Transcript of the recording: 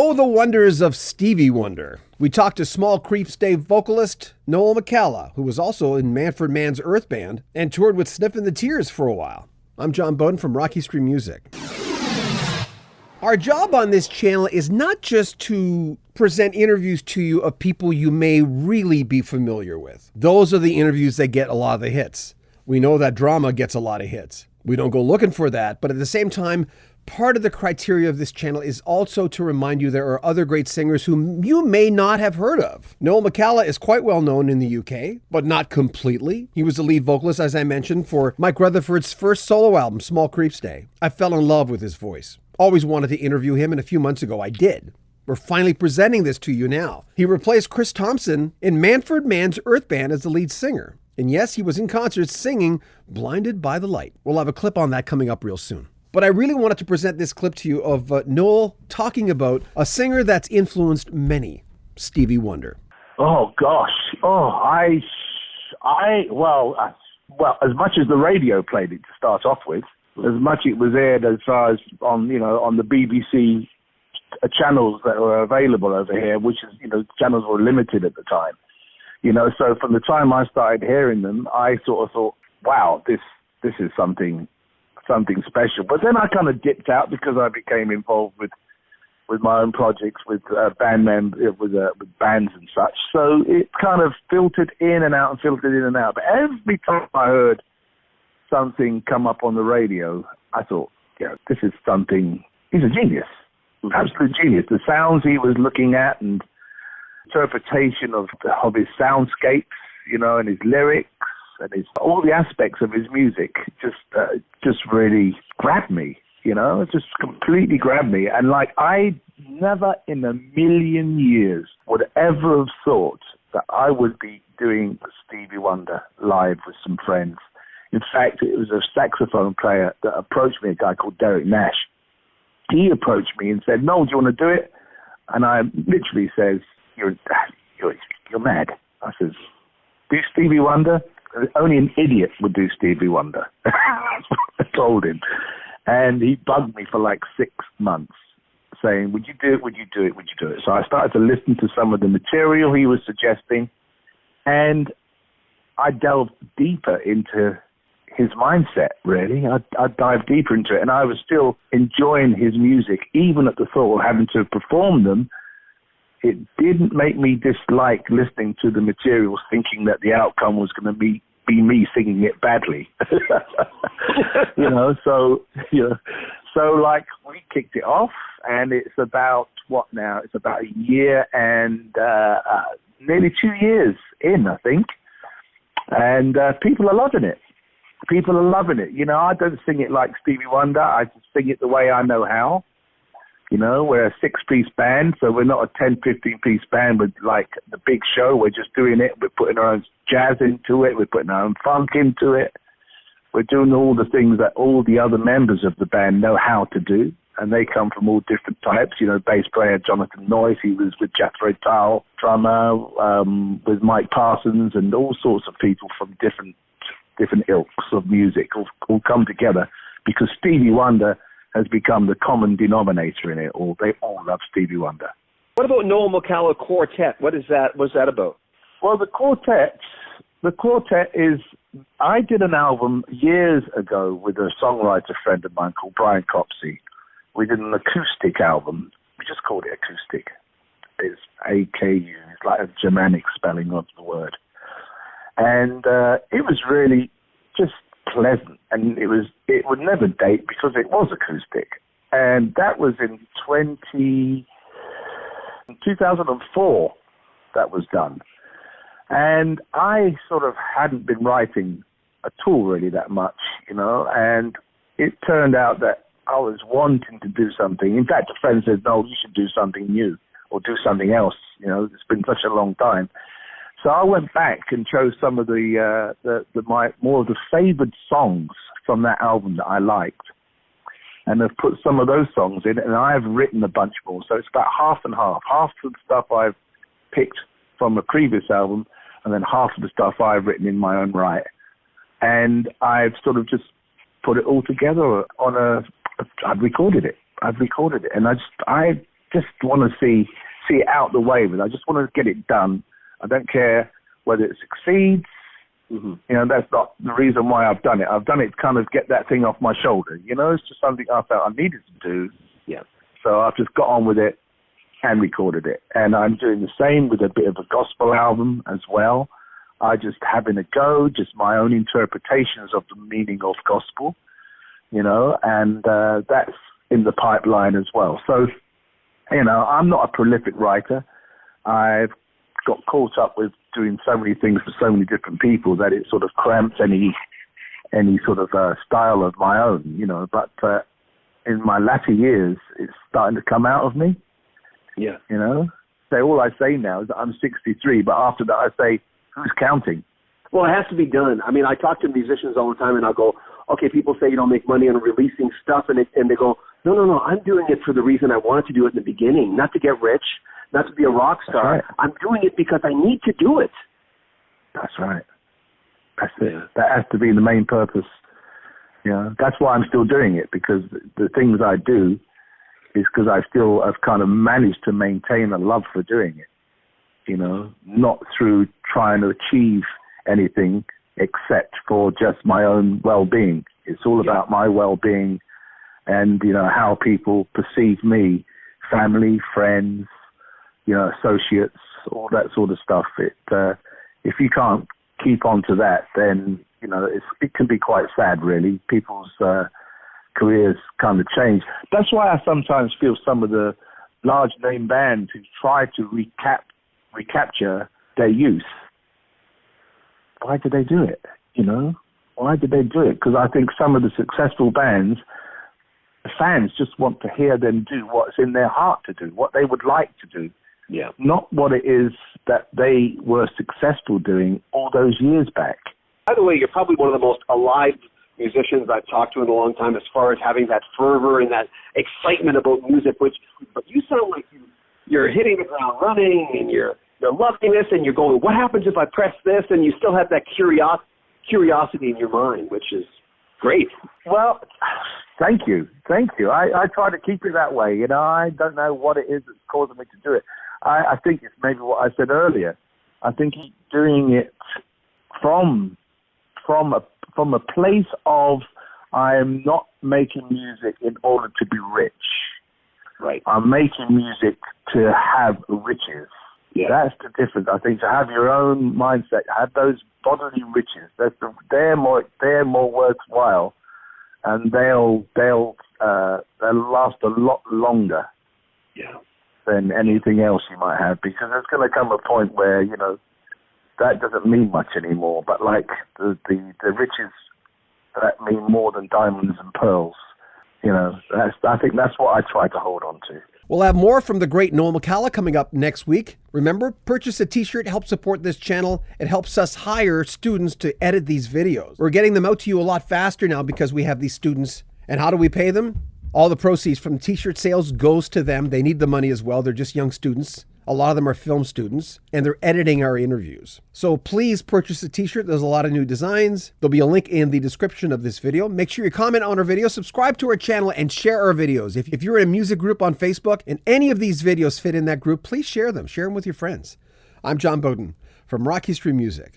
Oh, the wonders of Stevie Wonder. We talked to Small Creeps Day vocalist Noel McCalla, who was also in Manfred Mann's Earth Band and toured with Sniffin' the Tears for a while. I'm John Beaudin from Rocky Street Music. Our job on this channel is not just to present interviews to you of people you may really be familiar with. Those are the interviews that get a lot of the hits. We know that drama gets a lot of hits. We don't go looking for that, but at the same time, part of the criteria of this channel is also to remind you there are other great singers whom you may not have heard of. Noel McCalla is quite well known in the UK, but not completely. He was the lead vocalist, as I mentioned, for Mike Rutherford's first solo album, Small Creeps Day. I fell in love with his voice. Always wanted to interview him, and a few months ago I did. We're finally presenting this to you now. He replaced Chris Thompson in Manfred Mann's Earth Band as the lead singer. And yes, he was in concert singing Blinded by the Light. We'll have a clip on that coming up real soon. But I really wanted to present this clip to you of Noel talking about a singer that's influenced many, Stevie Wonder. Oh, gosh. Well, as much as the radio played it to start off with, as much it was aired as far as on the BBC channels that were available over here, which is, channels were limited at the time. So from the time I started hearing them, I sort of thought, wow, this is something special. But then I kind of dipped out because I became involved with my own projects, with with bands and such. So it kind of filtered in and out. But every time I heard something come up on the radio, I thought, this is something. He's a genius, absolute genius. The sounds he was looking at and interpretation of his soundscapes, and his lyrics and all the aspects of his music just really grabbed me, just completely grabbed me. And I never in a million years would ever have thought that I would be doing Stevie Wonder live with some friends. In fact, it was a saxophone player that approached me, a guy called Derek Nash. He approached me and said, "No, do you want to do it?" And I literally says, You're mad. I says, do Stevie Wonder? Only an idiot would do Stevie Wonder. I told him. And he bugged me for 6 months, saying, would you do it? Would you do it? Would you do it? So I started to listen to some of the material he was suggesting, and I delved deeper into his mindset, really. I dived deeper into it, and I was still enjoying his music, even at the thought of having to perform them. It didn't make me dislike listening to the materials, thinking that the outcome was going to be me singing it badly. So we kicked it off, and it's about what now? It's about a year and nearly 2 years in, I think. And people are loving it. People are loving it. I don't sing it like Stevie Wonder. I just sing it the way I know how. We're a 6-piece band, so we're not a 10, 15-piece band with the big show. We're just doing it. We're putting our own jazz into it. We're putting our own funk into it. We're doing all the things that all the other members of the band know how to do, and they come from all different types. Bass player Jonathan Noyce, he was with Jethro Tull, drummer with Mike Parsons, and all sorts of people from different ilks of music all come together because Stevie Wonder has become the common denominator in it all. They all love Stevie Wonder. What about Noel McCalla Quartet? What's that about? Well, the quartet is, I did an album years ago with a songwriter friend of mine called Brian Copsey. We did an acoustic album. We just called it acoustic. It's AKU. It's like a Germanic spelling of the word. And it was really just pleasant, and it would never date because it was acoustic, and that was in 2004 that was done. And I sort of hadn't been writing at all really that much, and it turned out that I was wanting to do something. In fact, a friend said, "No, you should do something new or do something else, it's been such a long time." So I went back and chose some of my more of the favored songs from that album that I liked, and I've put some of those songs in, and I've written a bunch more. So it's about half and half. Half of the stuff I've picked from a previous album, and then half of the stuff I've written in my own right. And I've sort of just put it all together on I've recorded it, and I just want to see it out the way with. I just want to get it done. I don't care whether it succeeds. Mm-hmm. You know, that's not the reason why I've done it. I've done it to kind of get that thing off my shoulder. You know, it's just something I felt I needed to do. Yeah. So I've just got on with it and recorded it. And I'm doing the same with a bit of a gospel album as well. I just having a go, just my own interpretations of the meaning of gospel, you know, and that's in the pipeline as well. So, you know, I'm not a prolific writer. I've got caught up with doing so many things for so many different people that it sort of cramps any sort of style of my own, you know. But in my latter years, it's starting to come out of me. Yeah. You know? So all I say now is that I'm 63, but after that I say, who's counting? Well, it has to be done. I mean, I talk to musicians all the time, and I'll go, okay, people say you don't make money on releasing stuff, and they go, no, I'm doing it for the reason I wanted to do it in the beginning, not to get rich, not to be a rock star. Right. I'm doing it because I need to do it. That's right. That's it. That has to be the main purpose. You know, that's why I'm still doing it, because the things I do is because I still have kind of managed to maintain a love for doing it. You know, not through trying to achieve anything except for just my own well-being. It's all about my well-being and, you know, how people perceive me, family, friends, you know, associates, all that sort of stuff. If you can't keep on to that, then, you know, it can be quite sad, really. People's careers kind of change. That's why I sometimes feel some of the large name bands who try to recapture their youth. Why did they do it? You know, why did they do it? Because I think some of the successful bands, the fans just want to hear them do what's in their heart to do, what they would like to do. Yeah. Not what it is that they were successful doing all those years back. By the way, you're probably one of the most alive musicians I've talked to in a long time as far as having that fervor and that excitement about music, but you sound like you're hitting the ground running and you're loving this and you're going, what happens if I press this? And you still have that curiosity in your mind, which is great. Well, thank you. I try to keep it that way. You know, I don't know what it is that's causing me to do it. I think it's maybe what I said earlier. I think he's doing it from a place of, I am not making music in order to be rich. Right. I'm making music to have riches. Yeah. That's the difference. I think to have your own mindset, have those bodily riches. They're more worthwhile, and they'll last a lot longer. Yeah. Than anything else you might have, because there's going to come a point where, you know, that doesn't mean much anymore. But like the riches that mean more than diamonds and pearls, you know, I think that's what I try to hold on to. We'll have more from the great Noel McCalla coming up next week. Remember, purchase a t-shirt, help support this channel. It helps us hire students to edit these videos. We're getting them out to you a lot faster now because we have these students. And how do we pay them? All the proceeds from t-shirt sales goes to them. They need the money as well. They're just young students. A lot of them are film students, and they're editing our interviews. So please purchase a t-shirt. There's a lot of new designs. There'll be a link in the description of this video. Make sure you comment on our video, subscribe to our channel, and share our videos. If you're in a music group on Facebook and any of these videos fit in that group, please share them. Share them with your friends. I'm John Beaudin from Rock History Music.